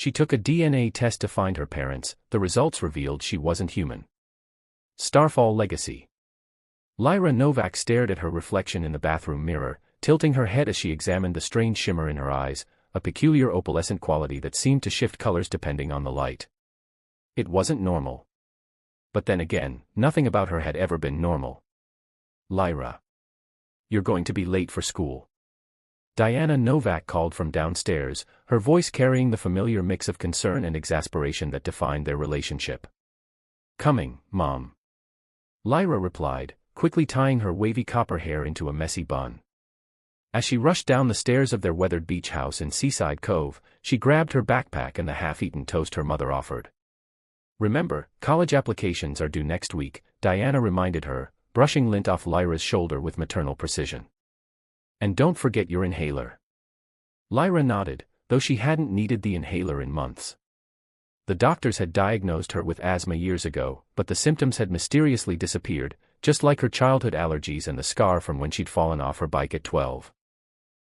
She took a DNA test to find her parents. The results revealed she wasn't human. Starfall Legacy. Lyra Novak stared at her reflection in the bathroom mirror, tilting her head as she examined the strange shimmer in her eyes, a peculiar opalescent quality that seemed to shift colors depending on the light. It wasn't normal. But then again, nothing about her had ever been normal. Lyra. You're going to be late for school. Diana Novak called from downstairs, her voice carrying the familiar mix of concern and exasperation that defined their relationship. Coming, Mom. Lyra replied, quickly tying her wavy copper hair into a messy bun. As she rushed down the stairs of their weathered beach house in Seaside Cove, she grabbed her backpack and the half-eaten toast her mother offered. Remember, college applications are due next week, Diana reminded her, brushing lint off Lyra's shoulder with maternal precision. And don't forget your inhaler. Lyra nodded, though she hadn't needed the inhaler in months. The doctors had diagnosed her with asthma years ago, but the symptoms had mysteriously disappeared, just like her childhood allergies and the scar from when she'd fallen off her bike at 12.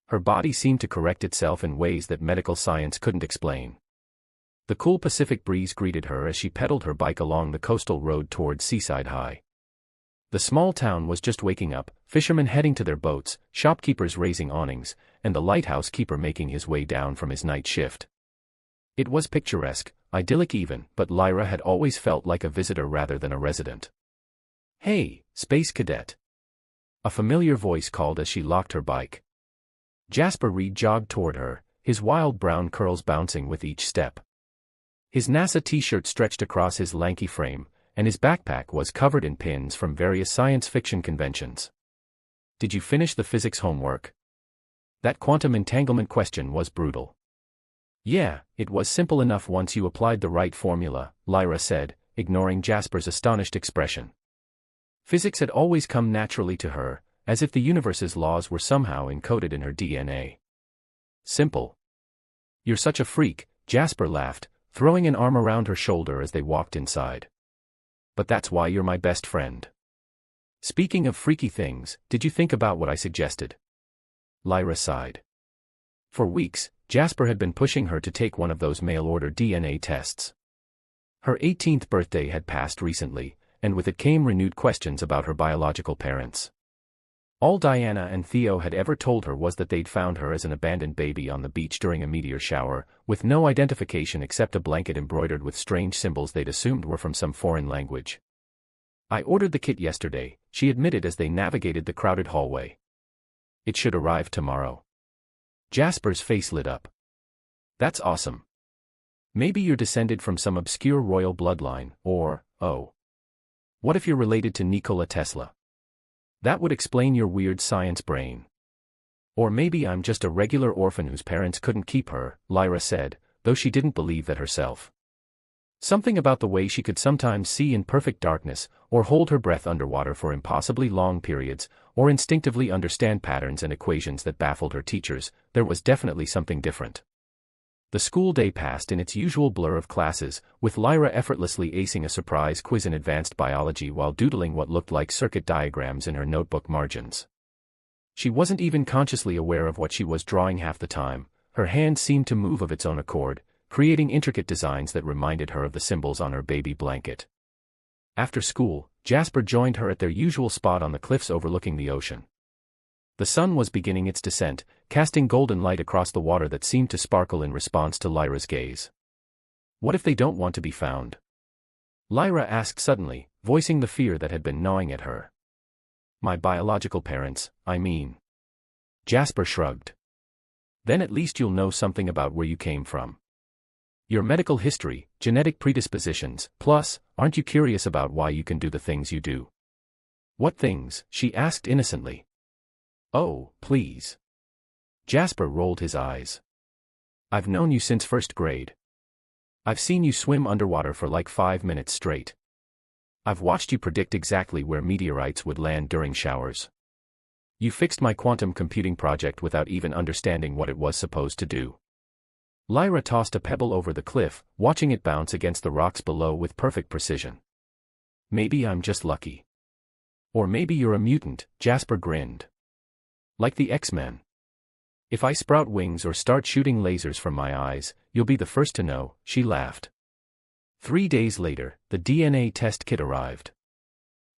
Her body seemed to correct itself in ways that medical science couldn't explain. The cool Pacific breeze greeted her as she pedaled her bike along the coastal road towards Seaside High. The small town was just waking up, fishermen heading to their boats, shopkeepers raising awnings, and the lighthouse keeper making his way down from his night shift. It was picturesque, idyllic even, but Lyra had always felt like a visitor rather than a resident. Hey, Space Cadet. A familiar voice called as she locked her bike. Jasper Reed jogged toward her, his wild brown curls bouncing with each step. His NASA t-shirt stretched across his lanky frame, and his backpack was covered in pins from various science fiction conventions. Did you finish the physics homework? That quantum entanglement question was brutal. Yeah, it was simple enough once you applied the right formula, Lyra said, ignoring Jasper's astonished expression. Physics had always come naturally to her, as if the universe's laws were somehow encoded in her DNA. Simple. You're such a freak, Jasper laughed, throwing an arm around her shoulder as they walked inside. But that's why you're my best friend. Speaking of freaky things, did you think about what I suggested? Lyra sighed. For weeks, Jasper had been pushing her to take one of those mail-order DNA tests. Her 18th birthday had passed recently, and with it came renewed questions about her biological parents. All Diana and Theo had ever told her was that they'd found her as an abandoned baby on the beach during a meteor shower, with no identification except a blanket embroidered with strange symbols they'd assumed were from some foreign language. I ordered the kit yesterday, she admitted as they navigated the crowded hallway. It should arrive tomorrow. Jasper's face lit up. That's awesome. Maybe you're descended from some obscure royal bloodline, or, oh. What if you're related to Nikola Tesla? That would explain your weird science brain. Or maybe I'm just a regular orphan whose parents couldn't keep her, Lyra said, though she didn't believe that herself. Something about the way she could sometimes see in perfect darkness, or hold her breath underwater for impossibly long periods, or instinctively understand patterns and equations that baffled her teachers, there was definitely something different. The school day passed in its usual blur of classes, with Lyra effortlessly acing a surprise quiz in advanced biology while doodling what looked like circuit diagrams in her notebook margins. She wasn't even consciously aware of what she was drawing half the time. Her hand seemed to move of its own accord, creating intricate designs that reminded her of the symbols on her baby blanket. After school, Jasper joined her at their usual spot on the cliffs overlooking the ocean. The sun was beginning its descent, casting golden light across the water that seemed to sparkle in response to Lyra's gaze. What if they don't want to be found? Lyra asked suddenly, voicing the fear that had been gnawing at her. My biological parents, I mean. Jasper shrugged. Then at least you'll know something about where you came from. Your medical history, genetic predispositions, plus, aren't you curious about why you can do the things you do? What things? She asked innocently. Oh, please. Jasper rolled his eyes. I've known you since first grade. I've seen you swim underwater for like 5 minutes straight. I've watched you predict exactly where meteorites would land during showers. You fixed my quantum computing project without even understanding what it was supposed to do. Lyra tossed a pebble over the cliff, watching it bounce against the rocks below with perfect precision. Maybe I'm just lucky. Or maybe you're a mutant, Jasper grinned. Like the X-Men. If I sprout wings or start shooting lasers from my eyes, you'll be the first to know, she laughed. 3 days later, the DNA test kit arrived.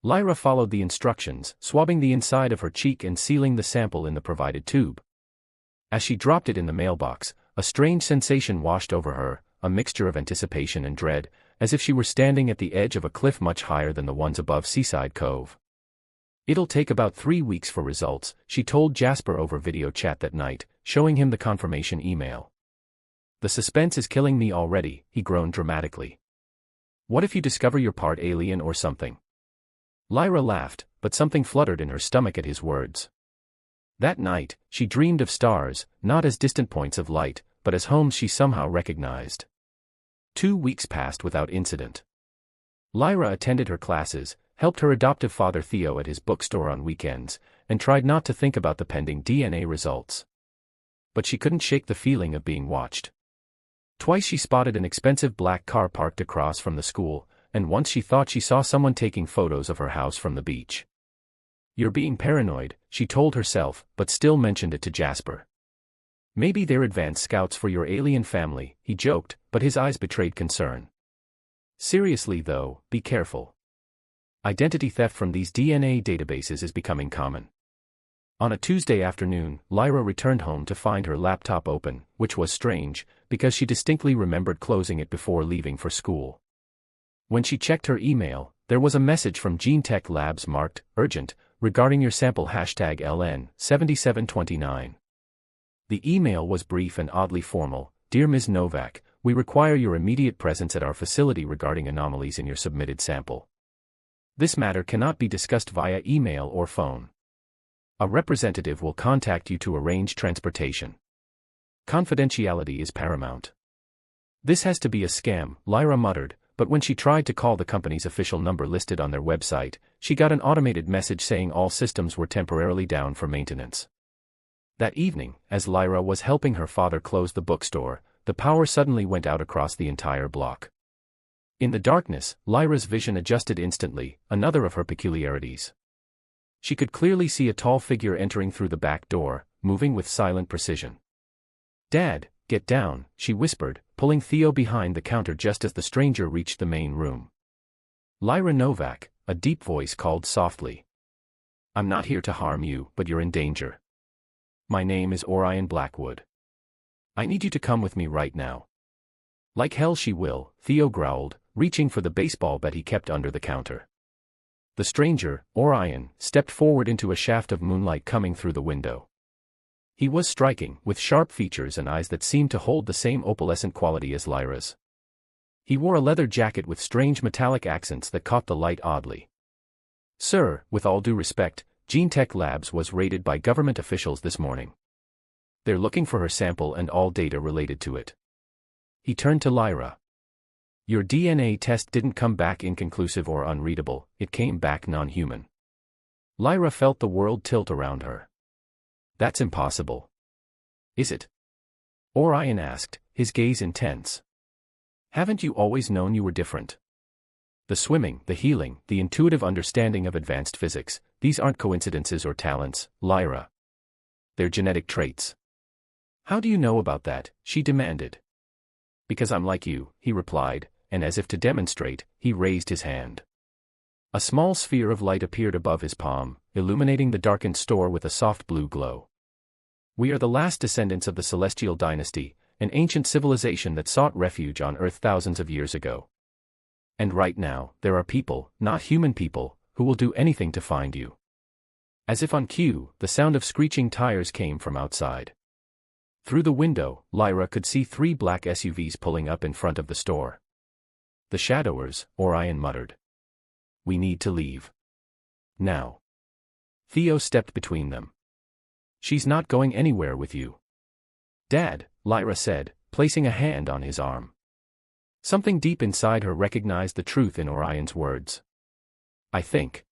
Lyra followed the instructions, swabbing the inside of her cheek and sealing the sample in the provided tube. As she dropped it in the mailbox, a strange sensation washed over her, a mixture of anticipation and dread, as if she were standing at the edge of a cliff much higher than the ones above Seaside Cove. It'll take about 3 weeks for results, she told Jasper over video chat that night, showing him the confirmation email. The suspense is killing me already, he groaned dramatically. What if you discover you're part alien or something? Lyra laughed, but something fluttered in her stomach at his words. That night, she dreamed of stars, not as distant points of light, but as homes she somehow recognized. 2 weeks passed without incident. Lyra attended her classes, helped her adoptive father Theo at his bookstore on weekends, and tried not to think about the pending DNA results. But she couldn't shake the feeling of being watched. Twice she spotted an expensive black car parked across from the school, and once she thought she saw someone taking photos of her house from the beach. You're being paranoid, she told herself, but still mentioned it to Jasper. Maybe they're advanced scouts for your alien family, he joked, but his eyes betrayed concern. Seriously though, be careful. Identity theft from these DNA databases is becoming common. On a Tuesday afternoon, Lyra returned home to find her laptop open, which was strange, because she distinctly remembered closing it before leaving for school. When she checked her email, there was a message from GeneTech Labs marked, urgent, regarding your sample #LN7729. The email was brief and oddly formal. Dear Ms. Novak, we require your immediate presence at our facility regarding anomalies in your submitted sample. This matter cannot be discussed via email or phone. A representative will contact you to arrange transportation. Confidentiality is paramount. This has to be a scam, Lyra muttered, but when she tried to call the company's official number listed on their website, she got an automated message saying all systems were temporarily down for maintenance. That evening, as Lyra was helping her father close the bookstore, the power suddenly went out across the entire block. In the darkness, Lyra's vision adjusted instantly, another of her peculiarities. She could clearly see a tall figure entering through the back door, moving with silent precision. Dad, get down, she whispered, pulling Theo behind the counter just as the stranger reached the main room. Lyra Novak, a deep voice called softly. I'm not here to harm you, but you're in danger. My name is Orion Blackwood. I need you to come with me right now. Like hell she will, Theo growled, reaching for the baseball bat he kept under the counter. The stranger, Orion, stepped forward into a shaft of moonlight coming through the window. He was striking, with sharp features and eyes that seemed to hold the same opalescent quality as Lyra's. He wore a leather jacket with strange metallic accents that caught the light oddly. Sir, with all due respect, GeneTech Labs was raided by government officials this morning. They're looking for her sample and all data related to it. He turned to Lyra. Your DNA test didn't come back inconclusive or unreadable, it came back non-human. Lyra felt the world tilt around her. That's impossible. Is it? Orion asked, his gaze intense. Haven't you always known you were different? The swimming, the healing, the intuitive understanding of advanced physics, these aren't coincidences or talents, Lyra. They're genetic traits. How do you know about that? She demanded. Because I'm like you, he replied, and as if to demonstrate, he raised his hand. A small sphere of light appeared above his palm, illuminating the darkened store with a soft blue glow. We are the last descendants of the Celestial Dynasty, an ancient civilization that sought refuge on Earth thousands of years ago. And right now, there are people, not human people, who will do anything to find you. As if on cue, the sound of screeching tires came from outside. Through the window, Lyra could see 3 black SUVs pulling up in front of the store. The Shadowers, Orion muttered. We need to leave. Now. Theo stepped between them. She's not going anywhere with you. Dad, Lyra said, placing a hand on his arm. Something deep inside her recognized the truth in Orion's words. I think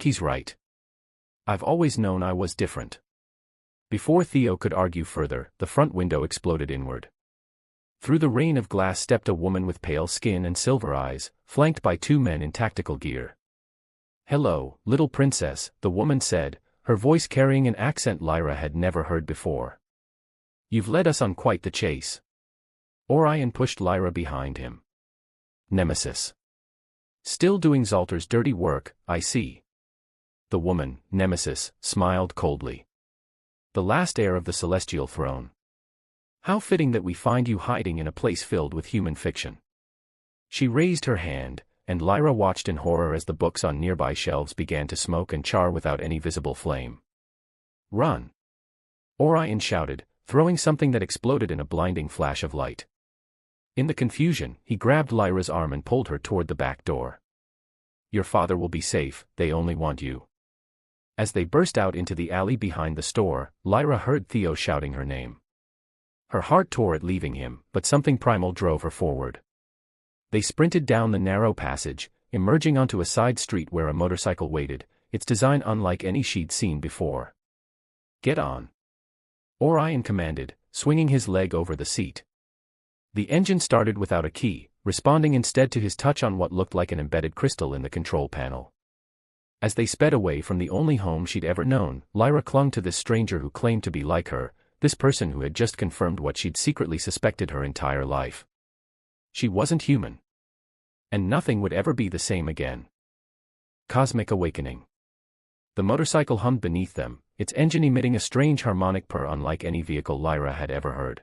he's right. I've always known I was different. Before Theo could argue further, the front window exploded inward. Through the rain of glass stepped a woman with pale skin and silver eyes, flanked by 2 men in tactical gear. Hello, little princess, the woman said, her voice carrying an accent Lyra had never heard before. "You've led us on quite the chase." Orion pushed Lyra behind him. "Nemesis. Still doing Zalter's dirty work, I see." The woman, Nemesis, smiled coldly. "The last heir of the celestial throne. How fitting that we find you hiding in a place filled with human fiction." She raised her hand, and Lyra watched in horror as the books on nearby shelves began to smoke and char without any visible flame. "Run!" Orion shouted, throwing something that exploded in a blinding flash of light. In the confusion, he grabbed Lyra's arm and pulled her toward the back door. "Your father will be safe, they only want you." As they burst out into the alley behind the store, Lyra heard Theo shouting her name. Her heart tore at leaving him, but something primal drove her forward. They sprinted down the narrow passage, emerging onto a side street where a motorcycle waited, its design unlike any she'd seen before. "Get on," Orion commanded, swinging his leg over the seat. The engine started without a key, responding instead to his touch on what looked like an embedded crystal in the control panel. As they sped away from the only home she'd ever known, Lyra clung to this stranger who claimed to be like her, this person who had just confirmed what she'd secretly suspected her entire life. She wasn't human. And nothing would ever be the same again. Cosmic awakening. The motorcycle hummed beneath them, its engine emitting a strange harmonic purr unlike any vehicle Lyra had ever heard.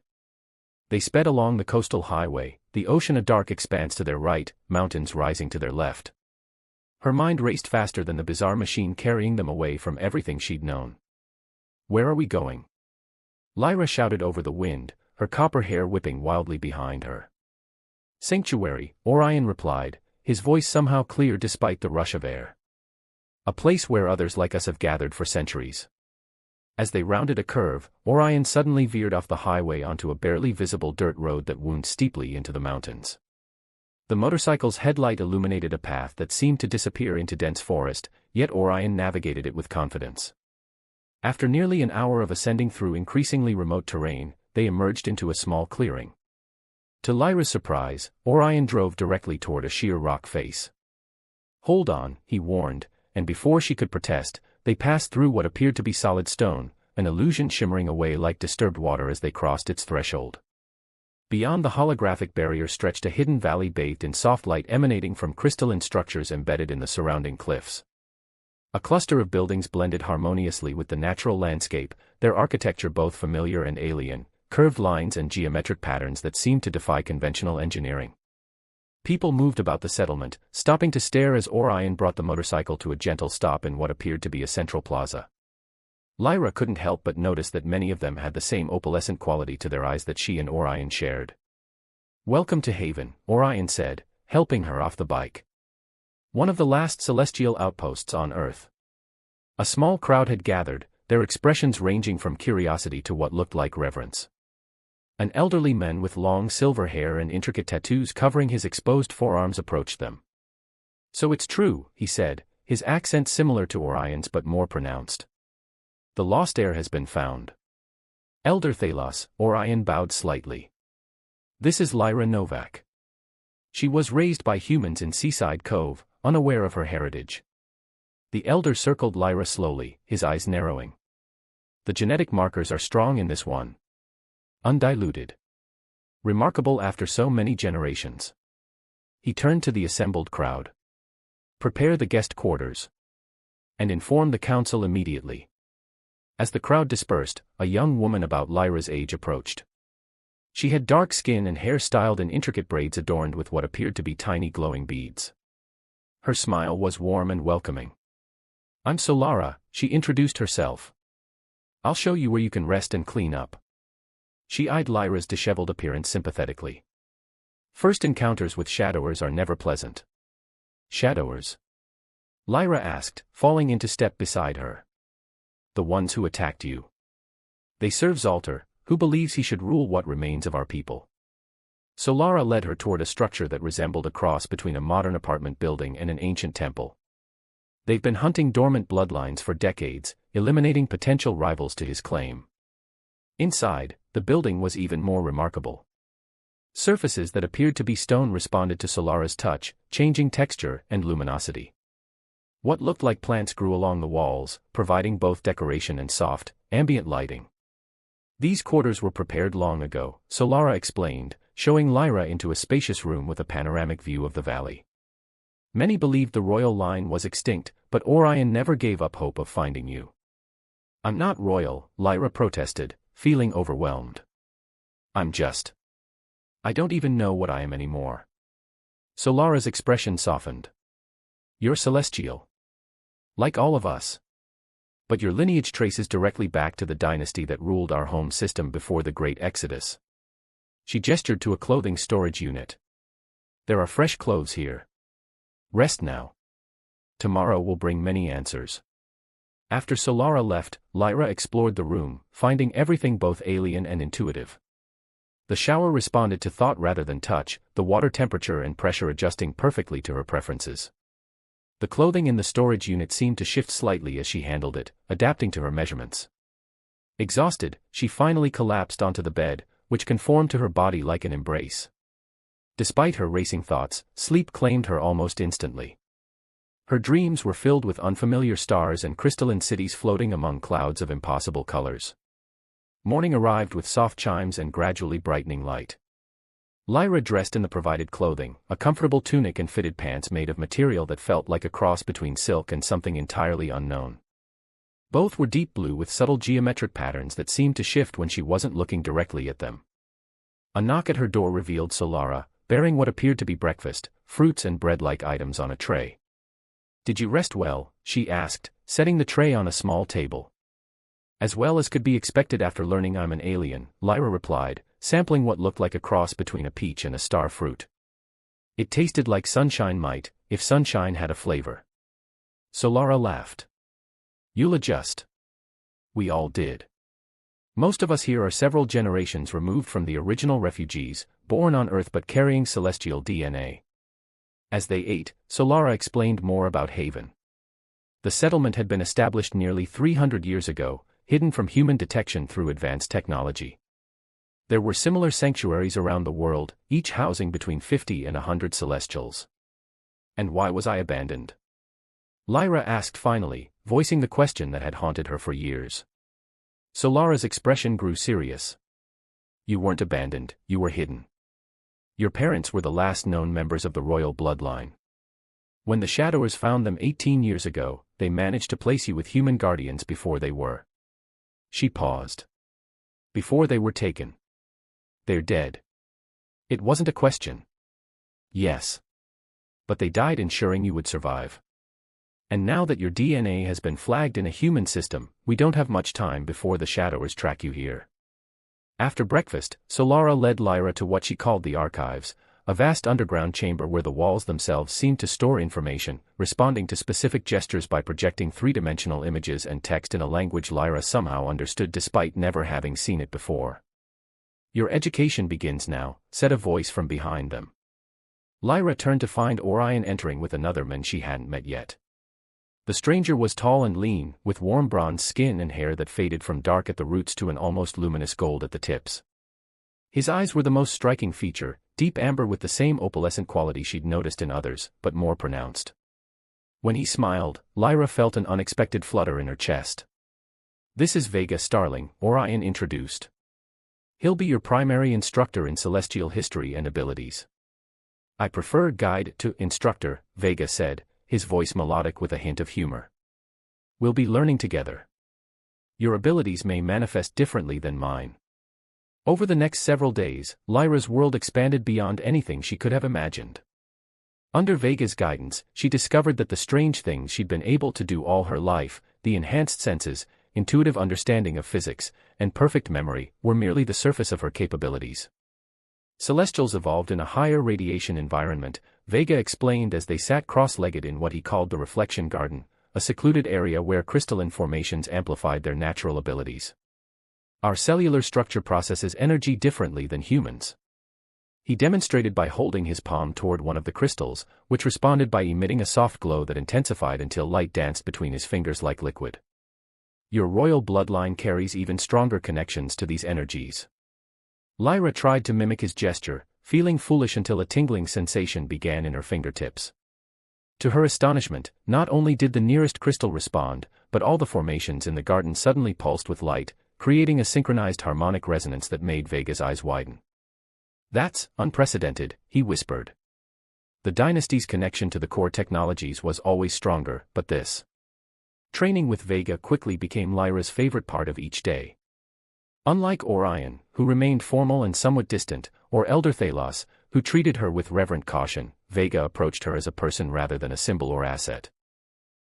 They sped along the coastal highway, the ocean a dark expanse to their right, mountains rising to their left. Her mind raced faster than the bizarre machine carrying them away from everything she'd known. "Where are we going?" Lyra shouted over the wind, her copper hair whipping wildly behind her. "Sanctuary," Orion replied, his voice somehow clear despite the rush of air. "A place where others like us have gathered for centuries." As they rounded a curve, Orion suddenly veered off the highway onto a barely visible dirt road that wound steeply into the mountains. The motorcycle's headlight illuminated a path that seemed to disappear into dense forest, yet Orion navigated it with confidence. After nearly an hour of ascending through increasingly remote terrain, they emerged into a small clearing. To Lyra's surprise, Orion drove directly toward a sheer rock face. "Hold on," he warned, and before she could protest, they passed through what appeared to be solid stone, an illusion shimmering away like disturbed water as they crossed its threshold. Beyond the holographic barrier stretched a hidden valley bathed in soft light emanating from crystalline structures embedded in the surrounding cliffs. A cluster of buildings blended harmoniously with the natural landscape, their architecture both familiar and alien, curved lines and geometric patterns that seemed to defy conventional engineering. People moved about the settlement, stopping to stare as Orion brought the motorcycle to a gentle stop in what appeared to be a central plaza. Lyra couldn't help but notice that many of them had the same opalescent quality to their eyes that she and Orion shared. "Welcome to Haven," Orion said, helping her off the bike. One of the last celestial outposts on Earth. A small crowd had gathered, their expressions ranging from curiosity to what looked like reverence. An elderly man with long silver hair and intricate tattoos covering his exposed forearms approached them. "So it's true," he said, his accent similar to Orion's but more pronounced. "The lost heir has been found." "Elder Thalos," Orion bowed slightly. "This is Lyra Novak. She was raised by humans in Seaside Cove, unaware of her heritage." The elder circled Lyra slowly, his eyes narrowing. "The genetic markers are strong in this one. Undiluted. Remarkable after so many generations." He turned to the assembled crowd. "Prepare the guest quarters. And inform the council immediately." As the crowd dispersed, a young woman about Lyra's age approached. She had dark skin and hair styled in intricate braids adorned with what appeared to be tiny glowing beads. Her smile was warm and welcoming. "I'm Solara," she introduced herself. "I'll show you where you can rest and clean up." She eyed Lyra's disheveled appearance sympathetically. "First encounters with shadowers are never pleasant." "Shadowers?" Lyra asked, falling into step beside her. "The ones who attacked you. They serve Zalter, who believes he should rule what remains of our people." Solara led her toward a structure that resembled a cross between a modern apartment building and an ancient temple. They've been hunting dormant bloodlines for decades, eliminating potential rivals to his claim. Inside, the building was even more remarkable. Surfaces that appeared to be stone responded to Solara's touch, changing texture and luminosity. What looked like plants grew along the walls, providing both decoration and soft, ambient lighting. These quarters were prepared long ago, Solara explained, showing Lyra into a spacious room with a panoramic view of the valley. Many believed the royal line was extinct, but Orion never gave up hope of finding you. I'm not royal, Lyra protested, feeling overwhelmed. I'm just. I don't even know what I am anymore. Solara's expression softened. You're celestial. Like all of us. But your lineage traces directly back to the dynasty that ruled our home system before the Great Exodus. She gestured to a clothing storage unit. There are fresh clothes here. Rest now. Tomorrow will bring many answers. After Solara left, Lyra explored the room, finding everything both alien and intuitive. The shower responded to thought rather than touch, the water temperature and pressure adjusting perfectly to her preferences. The clothing in the storage unit seemed to shift slightly as she handled it, adapting to her measurements. Exhausted, she finally collapsed onto the bed, which conformed to her body like an embrace. Despite her racing thoughts, sleep claimed her almost instantly. Her dreams were filled with unfamiliar stars and crystalline cities floating among clouds of impossible colors. Morning arrived with soft chimes and gradually brightening light. Lyra dressed in the provided clothing, a comfortable tunic and fitted pants made of material that felt like a cross between silk and something entirely unknown. Both were deep blue with subtle geometric patterns that seemed to shift when she wasn't looking directly at them. A knock at her door revealed Solara, bearing what appeared to be breakfast, fruits and bread-like items on a tray. Did you rest well? She asked, setting the tray on a small table. As well as could be expected after learning I'm an alien, Lyra replied, sampling what looked like a cross between a peach and a star fruit. It tasted like sunshine might, if sunshine had a flavor. Solara laughed. You'll adjust. We all did. Most of us here are several generations removed from the original refugees, born on Earth but carrying celestial DNA. As they ate, Solara explained more about Haven. The settlement had been established nearly 300 years ago, hidden from human detection through advanced technology. There were similar sanctuaries around the world, each housing between 50 and 100 celestials. And why was I abandoned? Lyra asked finally, voicing the question that had haunted her for years. Solara's expression grew serious. You weren't abandoned, you were hidden. Your parents were the last known members of the royal bloodline. When the Shadowers found them 18 years ago, they managed to place you with human guardians before they were. She paused. Before they were taken. They're dead. It wasn't a question. Yes. But they died ensuring you would survive. And now that your DNA has been flagged in a human system, we don't have much time before the Shadowers track you here. After breakfast, Solara led Lyra to what she called the archives, a vast underground chamber where the walls themselves seemed to store information, responding to specific gestures by projecting three-dimensional images and text in a language Lyra somehow understood despite never having seen it before. Your education begins now, said a voice from behind them. Lyra turned to find Orion entering with another man she hadn't met yet. The stranger was tall and lean, with warm bronze skin and hair that faded from dark at the roots to an almost luminous gold at the tips. His eyes were the most striking feature, deep amber with the same opalescent quality she'd noticed in others, but more pronounced. When he smiled, Lyra felt an unexpected flutter in her chest. This is Vega Starling, Orion introduced. He'll be your primary instructor in celestial history and abilities. I prefer guide to instructor, Vega said, his voice melodic with a hint of humor. We'll be learning together. Your abilities may manifest differently than mine. Over the next several days, Lyra's world expanded beyond anything she could have imagined. Under Vega's guidance, she discovered that the strange things she'd been able to do all her life, the enhanced senses, intuitive understanding of physics, and perfect memory, were merely the surface of her capabilities. Celestials evolved in a higher radiation environment, Vega explained as they sat cross-legged in what he called the reflection garden, a secluded area where crystalline formations amplified their natural abilities. Our cellular structure processes energy differently than humans. He demonstrated by holding his palm toward one of the crystals, which responded by emitting a soft glow that intensified until light danced between his fingers like liquid. Your royal bloodline carries even stronger connections to these energies. Lyra tried to mimic his gesture, feeling foolish until a tingling sensation began in her fingertips. To her astonishment, not only did the nearest crystal respond, but all the formations in the garden suddenly pulsed with light, creating a synchronized harmonic resonance that made Vega's eyes widen. "That's unprecedented," he whispered. The dynasty's connection to the core technologies was always stronger, but this training with Vega quickly became Lyra's favorite part of each day. Unlike Orion, who remained formal and somewhat distant, or Elder Thalos, who treated her with reverent caution, Vega approached her as a person rather than a symbol or asset.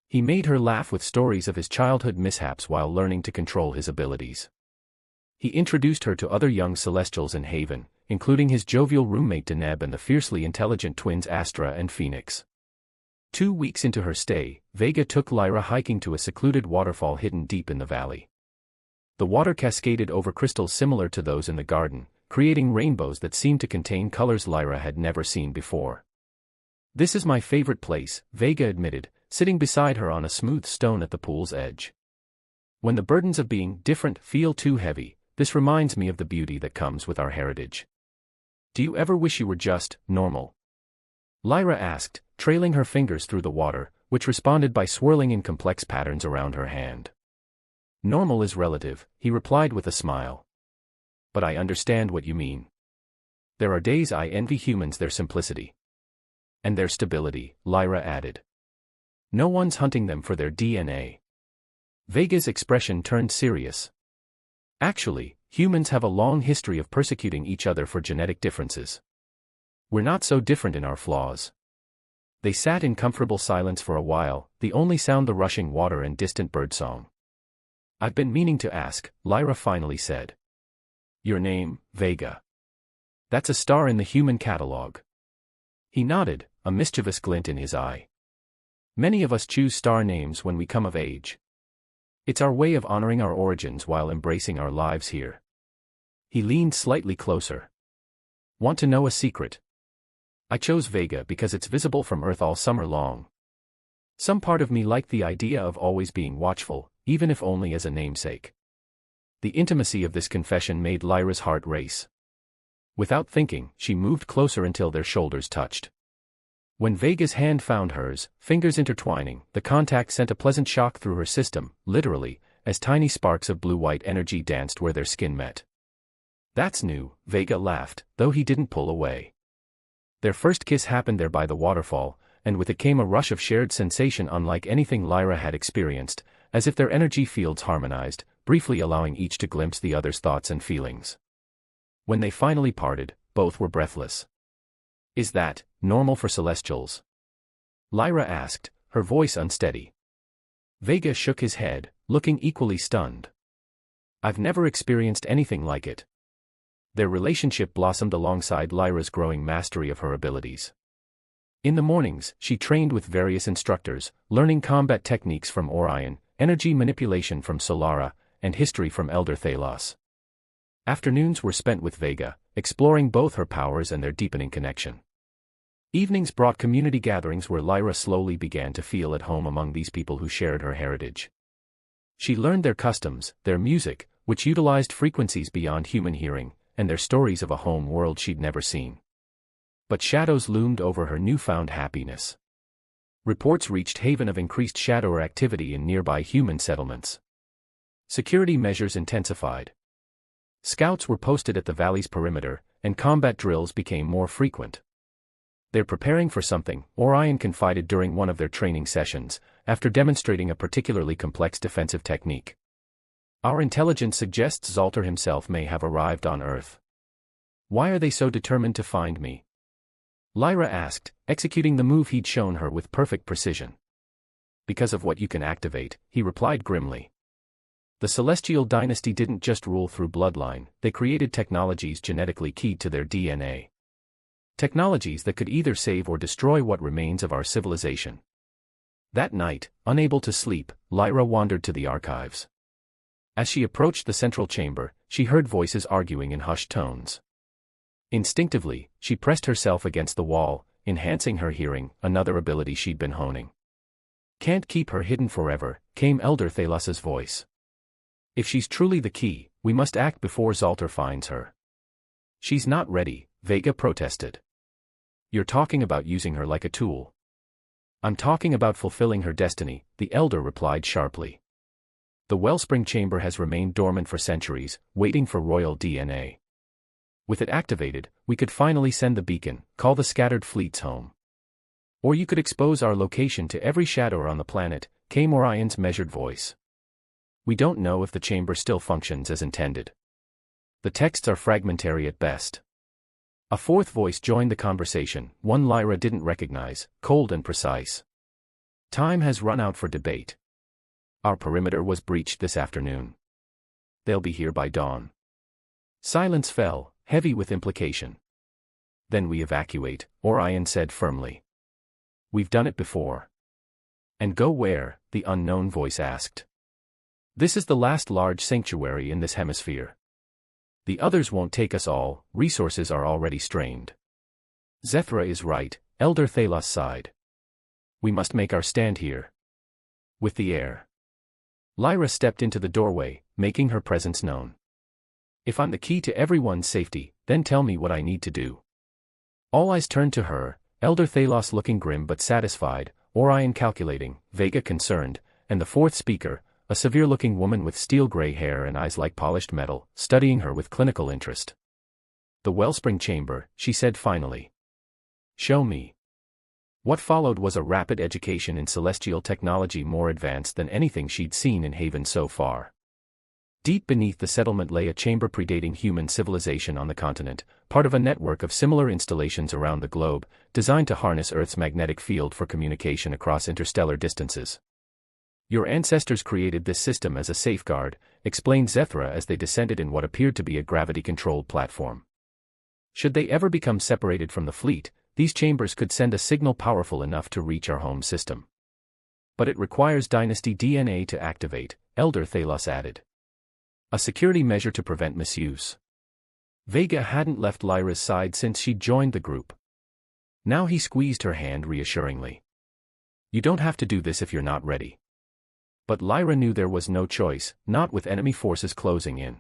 He made her laugh with stories of his childhood mishaps while learning to control his abilities. He introduced her to other young Celestials in Haven, including his jovial roommate Deneb and the fiercely intelligent twins Astra and Phoenix. 2 weeks into her stay, Vega took Lyra hiking to a secluded waterfall hidden deep in the valley. The water cascaded over crystals similar to those in the garden, creating rainbows that seemed to contain colors Lyra had never seen before. "This is my favorite place," Vega admitted, sitting beside her on a smooth stone at the pool's edge. "When the burdens of being different feel too heavy, this reminds me of the beauty that comes with our heritage." "Do you ever wish you were just normal?" Lyra asked, trailing her fingers through the water, which responded by swirling in complex patterns around her hand. "Normal is relative," he replied with a smile. "But I understand what you mean. There are days I envy humans their simplicity. And their stability," Lyra added. "No one's hunting them for their DNA." Vega's expression turned serious. "Actually, humans have a long history of persecuting each other for genetic differences. We're not so different in our flaws." They sat in comfortable silence for a while, the only sound the rushing water and distant birdsong. "I've been meaning to ask," Lyra finally said. "Your name, Vega. That's a star in the human catalog." He nodded, a mischievous glint in his eye. "Many of us choose star names when we come of age. It's our way of honoring our origins while embracing our lives here." He leaned slightly closer. "Want to know a secret? I chose Vega because it's visible from Earth all summer long. Some part of me liked the idea of always being watchful, even if only as a namesake." The intimacy of this confession made Lyra's heart race. Without thinking, she moved closer until their shoulders touched. When Vega's hand found hers, fingers intertwining, the contact sent a pleasant shock through her system, literally, as tiny sparks of blue-white energy danced where their skin met. "That's new," Vega laughed, though he didn't pull away. Their first kiss happened there by the waterfall, and with it came a rush of shared sensation unlike anything Lyra had experienced, as if their energy fields harmonized, briefly allowing each to glimpse the other's thoughts and feelings. When they finally parted, both were breathless. "Is that normal for Celestials?" Lyra asked, her voice unsteady. Vega shook his head, looking equally stunned. "I've never experienced anything like it." Their relationship blossomed alongside Lyra's growing mastery of her abilities. In the mornings, she trained with various instructors, learning combat techniques from Orion, energy manipulation from Solara, and history from Elder Thalos. Afternoons were spent with Vega, exploring both her powers and their deepening connection. Evenings brought community gatherings where Lyra slowly began to feel at home among these people who shared her heritage. She learned their customs, their music, which utilized frequencies beyond human hearing, and their stories of a home world she'd never seen. But shadows loomed over her newfound happiness. Reports reached Haven of increased shadower activity in nearby human settlements. Security measures intensified. Scouts were posted at the valley's perimeter, and combat drills became more frequent. "They're preparing for something," Orion confided during one of their training sessions, after demonstrating a particularly complex defensive technique. "Our intelligence suggests Zaltar himself may have arrived on Earth. Why are they so determined to find me?" Lyra asked, executing the move he'd shown her with perfect precision. "Because of what you can activate," he replied grimly. The Celestial dynasty didn't just rule through bloodline, they created technologies genetically keyed to their DNA. Technologies that could either save or destroy what remains of our civilization. That night, unable to sleep, Lyra wandered to the archives. As she approached the central chamber, she heard voices arguing in hushed tones. Instinctively, she pressed herself against the wall, enhancing her hearing, another ability she'd been honing. "Can't keep her hidden forever," came Elder Thalos's voice. "If she's truly the key, we must act before Zaltar finds her." "She's not ready," Vega protested. "You're talking about using her like a tool." I'm talking about fulfilling her destiny, the elder replied sharply. The wellspring chamber has remained dormant for centuries, waiting for royal DNA. With it activated, we could finally send the beacon, call the scattered fleets home. Or you could expose our location to every shadower on the planet, came Orion's measured voice. We don't know if the chamber still functions as intended. The texts are fragmentary at best. A fourth voice joined the conversation, one Lyra didn't recognize, cold and precise. Time has run out for debate. Our perimeter was breached this afternoon. They'll be here by dawn. Silence fell, heavy with implication. Then we evacuate, Orion said firmly. We've done it before. And go where? The unknown voice asked. This is the last large sanctuary in this hemisphere. The others won't take us all, resources are already strained. Zethra is right, Elder Thalos sighed. We must make our stand here. With the air. Lyra stepped into the doorway, making her presence known. If I'm the key to everyone's safety, then tell me what I need to do. All eyes turned to her, Elder Thalos looking grim but satisfied, Orion calculating, Vega concerned, and the fourth speaker, a severe-looking woman with steel-gray hair and eyes like polished metal, studying her with clinical interest. The wellspring chamber, she said finally. Show me. What followed was a rapid education in celestial technology more advanced than anything she'd seen in Haven so far. Deep beneath the settlement lay a chamber predating human civilization on the continent, part of a network of similar installations around the globe, designed to harness Earth's magnetic field for communication across interstellar distances. Your ancestors created this system as a safeguard, explained Zethra as they descended in what appeared to be a gravity-controlled platform. Should they ever become separated from the fleet, these chambers could send a signal powerful enough to reach our home system. But it requires dynasty DNA to activate, Elder Thalos added. A security measure to prevent misuse. Vega hadn't left Lyra's side since she'd joined the group. Now he squeezed her hand reassuringly. You don't have to do this if you're not ready. But Lyra knew there was no choice, not with enemy forces closing in.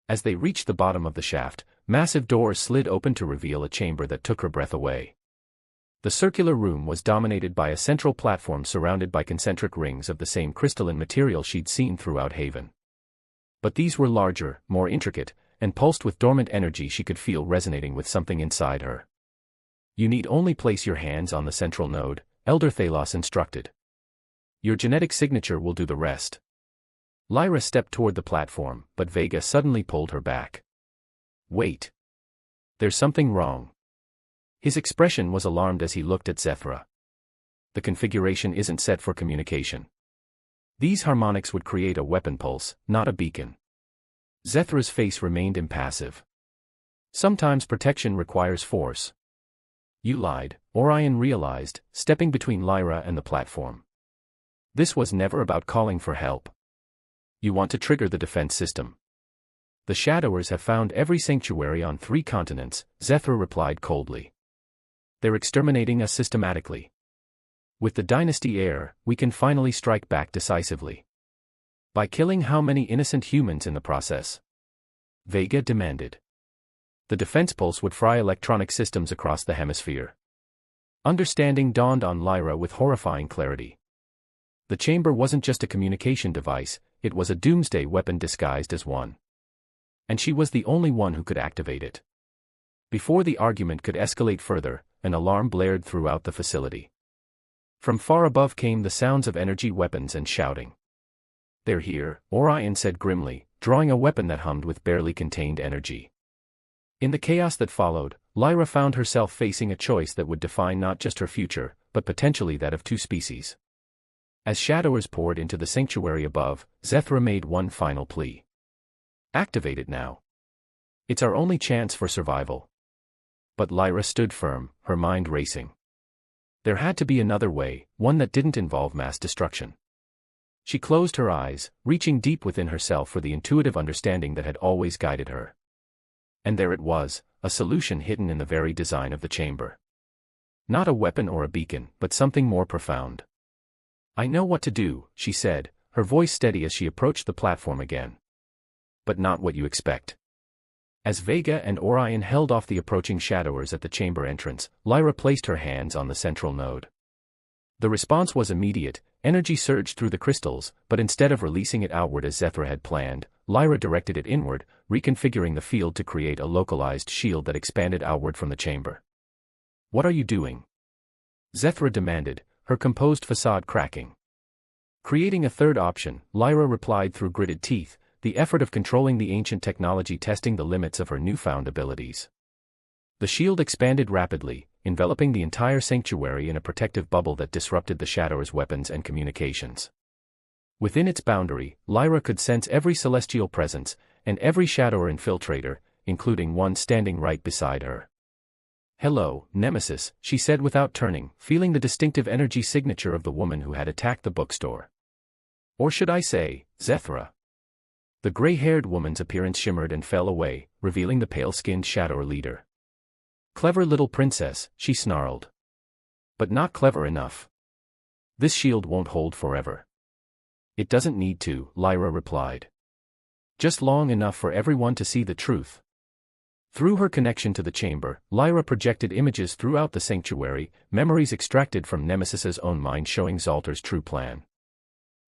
As they reached the bottom of the shaft, massive doors slid open to reveal a chamber that took her breath away. The circular room was dominated by a central platform surrounded by concentric rings of the same crystalline material she'd seen throughout Haven. But these were larger, more intricate, and pulsed with dormant energy she could feel resonating with something inside her. You need only place your hands on the central node, Elder Thalos instructed. Your genetic signature will do the rest. Lyra stepped toward the platform, but Vega suddenly pulled her back. Wait. There's something wrong. His expression was alarmed as he looked at Zethra. The configuration isn't set for communication. These harmonics would create a weapon pulse, not a beacon. Zethra's face remained impassive. Sometimes protection requires force. You lied, Orion realized, stepping between Lyra and the platform. This was never about calling for help. You want to trigger the defense system. The Shadowers have found every sanctuary on 3 continents, Zethra replied coldly. They're exterminating us systematically. With the dynasty heir, we can finally strike back decisively. By killing how many innocent humans in the process? Vega demanded. The defense pulse would fry electronic systems across the hemisphere. Understanding dawned on Lyra with horrifying clarity. The chamber wasn't just a communication device, it was a doomsday weapon disguised as one. And she was the only one who could activate it. Before the argument could escalate further, an alarm blared throughout the facility. From far above came the sounds of energy weapons and shouting. They're here, Orion said grimly, drawing a weapon that hummed with barely contained energy. In the chaos that followed, Lyra found herself facing a choice that would define not just her future, but potentially that of 2 species. As Shadowers poured into the sanctuary above, Zethra made one final plea. Activate it now. It's our only chance for survival. But Lyra stood firm, her mind racing. There had to be another way, one that didn't involve mass destruction. She closed her eyes, reaching deep within herself for the intuitive understanding that had always guided her. And there it was, a solution hidden in the very design of the chamber. Not a weapon or a beacon, but something more profound. I know what to do, she said, her voice steady as she approached the platform again. But not what you expect. As Vega and Orion held off the approaching Shadowers at the chamber entrance, Lyra placed her hands on the central node. The response was immediate. Energy surged through the crystals, but instead of releasing it outward as Zethra had planned, Lyra directed it inward, reconfiguring the field to create a localized shield that expanded outward from the chamber. "What are you doing?" Zethra demanded, her composed facade cracking. Creating a third option, Lyra replied through gritted teeth, the effort of controlling the ancient technology testing the limits of her newfound abilities. The shield expanded rapidly, enveloping the entire sanctuary in a protective bubble that disrupted the Shadow's weapons and communications. Within its boundary, Lyra could sense every celestial presence, and every Shadower infiltrator, including one standing right beside her. "Hello, Nemesis," she said without turning, feeling the distinctive energy signature of the woman who had attacked the bookstore. Or should I say, Zethra? The gray-haired woman's appearance shimmered and fell away, revealing the pale-skinned Shadower leader. "Clever little princess," she snarled. "But not clever enough. This shield won't hold forever." "It doesn't need to," Lyra replied. "Just long enough for everyone to see the truth." Through her connection to the chamber, Lyra projected images throughout the sanctuary, memories extracted from Nemesis's own mind showing Zaltar's true plan.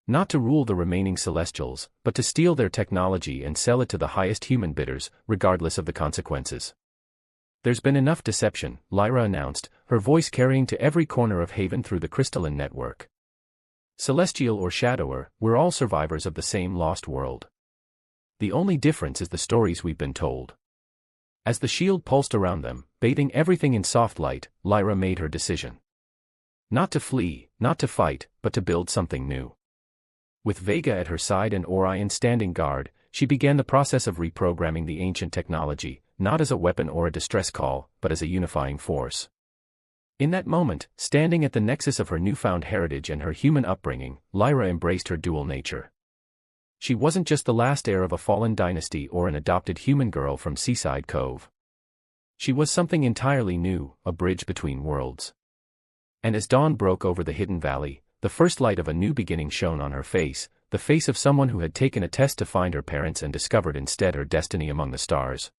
Not to rule the remaining Celestials, but to steal their technology and sell it to the highest human bidders, regardless of the consequences. "There's been enough deception," Lyra announced, her voice carrying to every corner of Haven through the crystalline network. "Celestial or Shadower, we're all survivors of the same lost world. The only difference is the stories we've been told." As the shield pulsed around them, bathing everything in soft light, Lyra made her decision. Not to flee, not to fight, but to build something new. With Vega at her side and Orion standing guard, she began the process of reprogramming the ancient technology, not as a weapon or a distress call, but as a unifying force. In that moment, standing at the nexus of her newfound heritage and her human upbringing, Lyra embraced her dual nature. She wasn't just the last heir of a fallen dynasty or an adopted human girl from Seaside Cove. She was something entirely new, a bridge between worlds. And as dawn broke over the hidden valley, the first light of a new beginning shone on her face, the face of someone who had taken a test to find her parents and discovered instead her destiny among the stars.